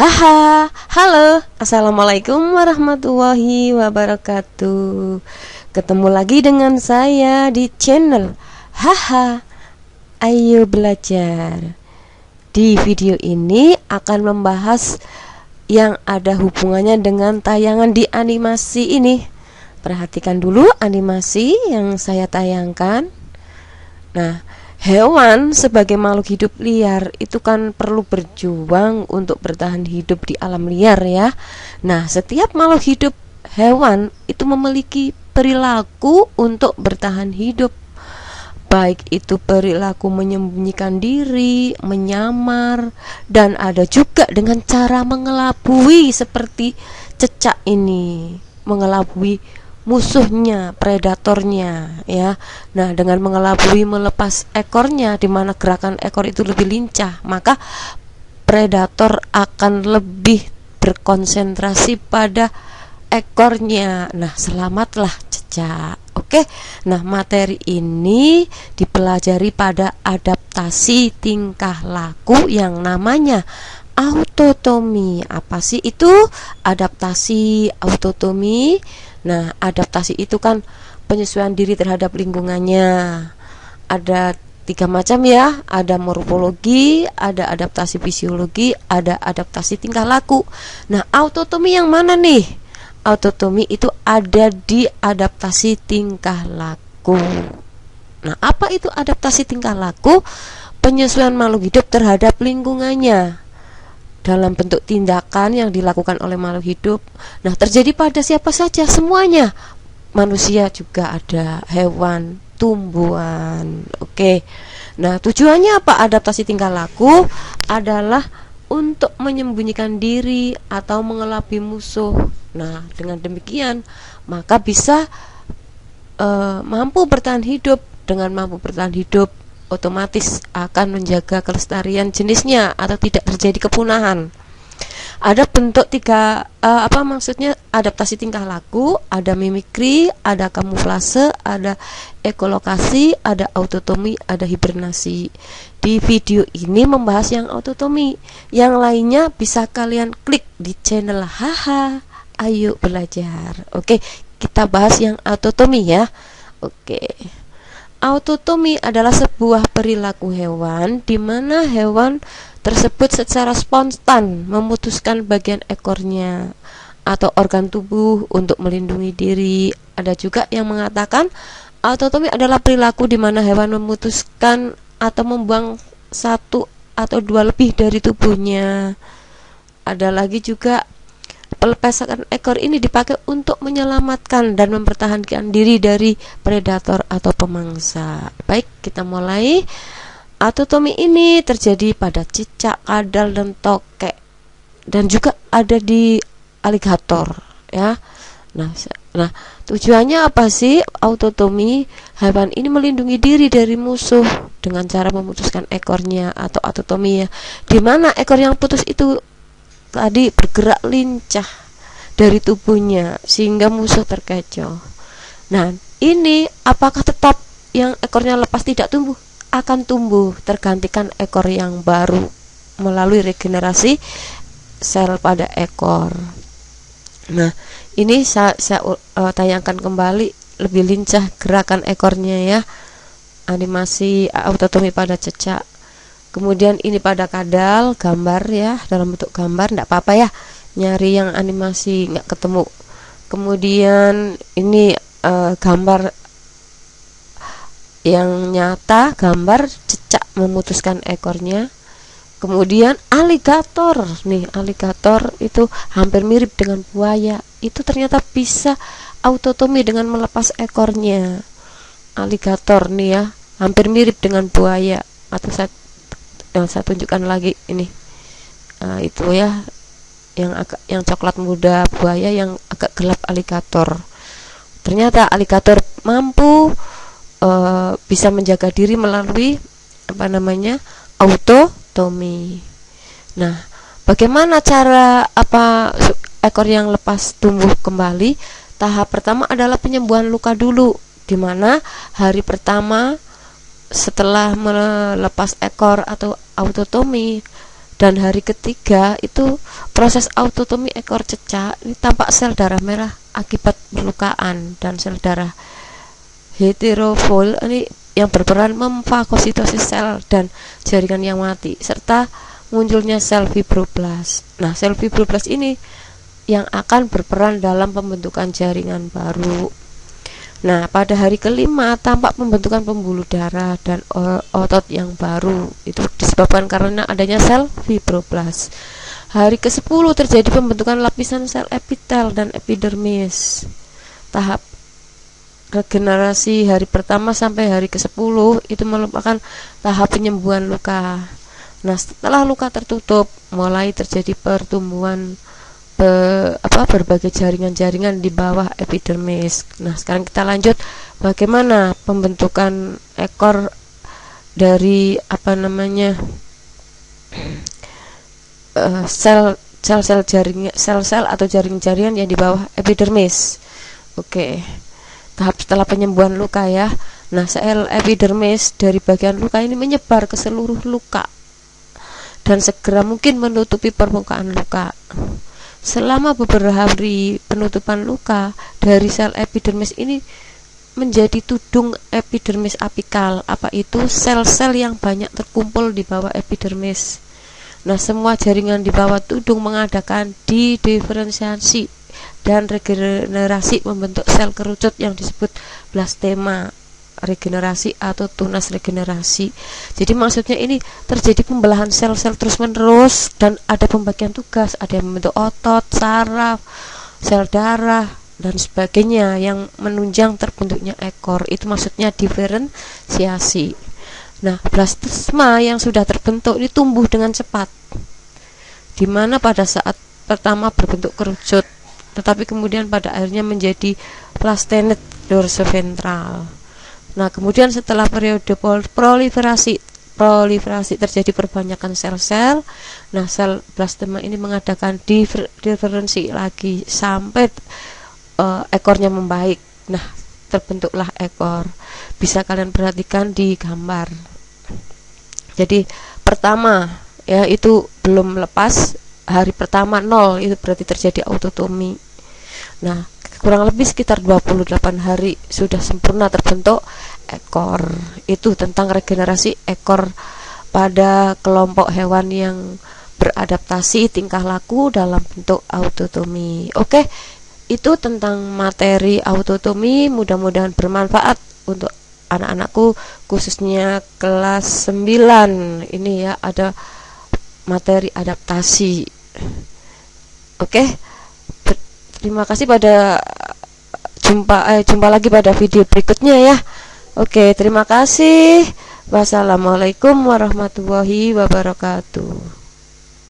Haha, halo, assalamualaikum warahmatullahi wabarakatuh. Ketemu lagi dengan saya di channel Haha, ayo belajar. Di video ini akan membahas yang ada hubungannya dengan tayangan di animasi ini. Perhatikan dulu animasi yang saya tayangkan. Nah, hewan sebagai makhluk hidup liar itu kan perlu berjuang untuk bertahan hidup di alam liar ya. Nah, setiap makhluk hidup hewan itu memiliki perilaku untuk bertahan hidup. Baik itu perilaku menyembunyikan diri, menyamar, dan ada juga dengan cara mengelabui seperti cecak ini, mengelabui musuhnya, predatornya ya. Nah, dengan mengelabui melepas ekornya, di mana gerakan ekor itu lebih lincah, maka predator akan lebih berkonsentrasi pada ekornya. Nah, selamatlah cecak. Oke. Nah, materi ini dipelajari pada adaptasi tingkah laku yang namanya autotomi. Apa sih itu adaptasi autotomi? Nah, adaptasi itu kan penyesuaian diri terhadap lingkungannya. Ada 3 macam ya, ada morfologi, ada adaptasi fisiologi, ada adaptasi tingkah laku. Nah, autotomi yang mana nih? Autotomi itu ada di adaptasi tingkah laku. Nah, apa itu adaptasi tingkah laku? Penyesuaian makhluk hidup terhadap lingkungannya dalam bentuk tindakan yang dilakukan oleh makhluk hidup. Nah, terjadi pada siapa saja? Semuanya. Manusia juga ada, hewan, tumbuhan. Oke. Nah, tujuannya apa? Adaptasi tingkah laku adalah untuk menyembunyikan diri atau mengelabui musuh. Nah, dengan demikian maka bisa mampu bertahan hidup. Dengan mampu bertahan hidup, otomatis akan menjaga kelestarian jenisnya atau tidak terjadi kepunahan. Ada bentuk maksudnya adaptasi tingkah laku, ada mimikri, ada kamuflase, ada ekolokasi, ada autotomi, ada hibernasi. Di video ini membahas yang autotomi. Yang lainnya bisa kalian klik di channel Haha, ayo belajar. Oke, kita bahas yang autotomi ya. Oke. Autotomi adalah sebuah perilaku hewan di mana hewan tersebut secara spontan memutuskan bagian ekornya atau organ tubuh untuk melindungi diri. Ada juga yang mengatakan autotomi adalah perilaku di mana hewan memutuskan atau membuang satu atau dua lebih dari tubuhnya. Ada lagi juga pelepasan ekor ini dipakai untuk menyelamatkan dan mempertahankan diri dari predator atau pemangsa. Baik, kita mulai. Autotomi ini terjadi pada cicak, kadal, dan tokek, dan juga ada di aligator ya. Nah, tujuannya apa sih autotomi? Hewan ini melindungi diri dari musuh dengan cara memutuskan ekornya atau autotomi ya, dimana ekor yang putus itu tadi bergerak lincah dari tubuhnya sehingga musuh terkecoh. Nah, ini apakah tetap yang ekornya lepas tidak tumbuh? Akan tumbuh, tergantikan ekor yang baru melalui regenerasi sel pada ekor. Nah, ini saya tayangkan kembali lebih lincah gerakan ekornya ya. Animasi autotomi pada cecak. Kemudian ini pada kadal, gambar ya, dalam bentuk gambar, enggak apa-apa ya, nyari yang animasi enggak ketemu. Kemudian ini gambar yang nyata, gambar cecak memutuskan ekornya. Kemudian aligator, nih aligator itu hampir mirip dengan buaya, itu ternyata bisa autotomi dengan melepas ekornya. Aligator nih ya, hampir mirip dengan buaya. Atau saya tunjukkan lagi ini, itu ya, yang coklat muda buaya, yang agak gelap aligator. Ternyata aligator mampu bisa menjaga diri melalui autotomi. Nah, bagaimana cara ekor yang lepas tumbuh kembali? Tahap pertama adalah penyembuhan luka dulu, di mana hari pertama setelah melepas ekor atau autotomi, Dan hari ketiga itu proses autotomi ekor cecak, ini tampak sel darah merah akibat perlukaan, dan sel darah heterofil ini yang berperan memfagositosis sel dan jaringan yang mati, serta munculnya sel fibroblast. Nah, sel fibroblast ini yang akan berperan dalam pembentukan jaringan baru. Nah, pada hari kelima tampak pembentukan pembuluh darah dan otot yang baru. Itu disebabkan karena adanya sel fibroblast. Hari ke-10 terjadi pembentukan lapisan sel epitel dan epidermis. Tahap regenerasi hari pertama sampai hari ke-10 itu merupakan tahap penyembuhan luka. Nah, setelah luka tertutup, mulai terjadi pertumbuhan berbagai jaringan-jaringan di bawah epidermis. Nah, sekarang kita lanjut bagaimana pembentukan ekor dari sel-sel jaringan, sel-sel atau jaring-jaringan yang di bawah epidermis. Oke. Tahap setelah penyembuhan luka ya. Nah, sel epidermis dari bagian luka ini menyebar ke seluruh luka dan segera mungkin menutupi permukaan luka. Selama beberapa hari penutupan luka dari sel epidermis ini menjadi tudung epidermis apikal. Apa itu? Sel-sel yang banyak terkumpul di bawah epidermis. Nah, semua jaringan di bawah tudung mengadakan diferensiasi dan regenerasi membentuk sel kerucut yang disebut blastema regenerasi atau tunas regenerasi. Jadi maksudnya ini terjadi pembelahan sel-sel terus-menerus dan ada pembagian tugas, ada yang membentuk otot, saraf, sel darah dan sebagainya yang menunjang terbentuknya ekor. Itu maksudnya diferensiasi. Nah, blastema yang sudah terbentuk ini tumbuh dengan cepat, di mana pada saat pertama berbentuk kerucut, tetapi kemudian pada akhirnya menjadi plastenet dorsoventral. Nah, kemudian setelah periode proliferasi terjadi perbanyakan sel-sel. Nah, sel blastema ini mengadakan diferensi lagi sampai ekornya membaik. Nah, terbentuklah ekor. Bisa kalian perhatikan di gambar. Jadi pertama ya itu belum lepas, hari pertama 0 itu berarti terjadi autotomi. Nah, kurang lebih sekitar 28 hari sudah sempurna terbentuk ekor. Itu tentang regenerasi ekor pada kelompok hewan yang beradaptasi tingkah laku dalam bentuk autotomi. Oke, itu tentang materi autotomi. Mudah-mudahan bermanfaat untuk anak-anakku, khususnya kelas 9. Ini ya, ada materi adaptasi. Oke, terima kasih, pada jumpa lagi pada video berikutnya ya. Oke, terima kasih. Wassalamualaikum warahmatullahi wabarakatuh.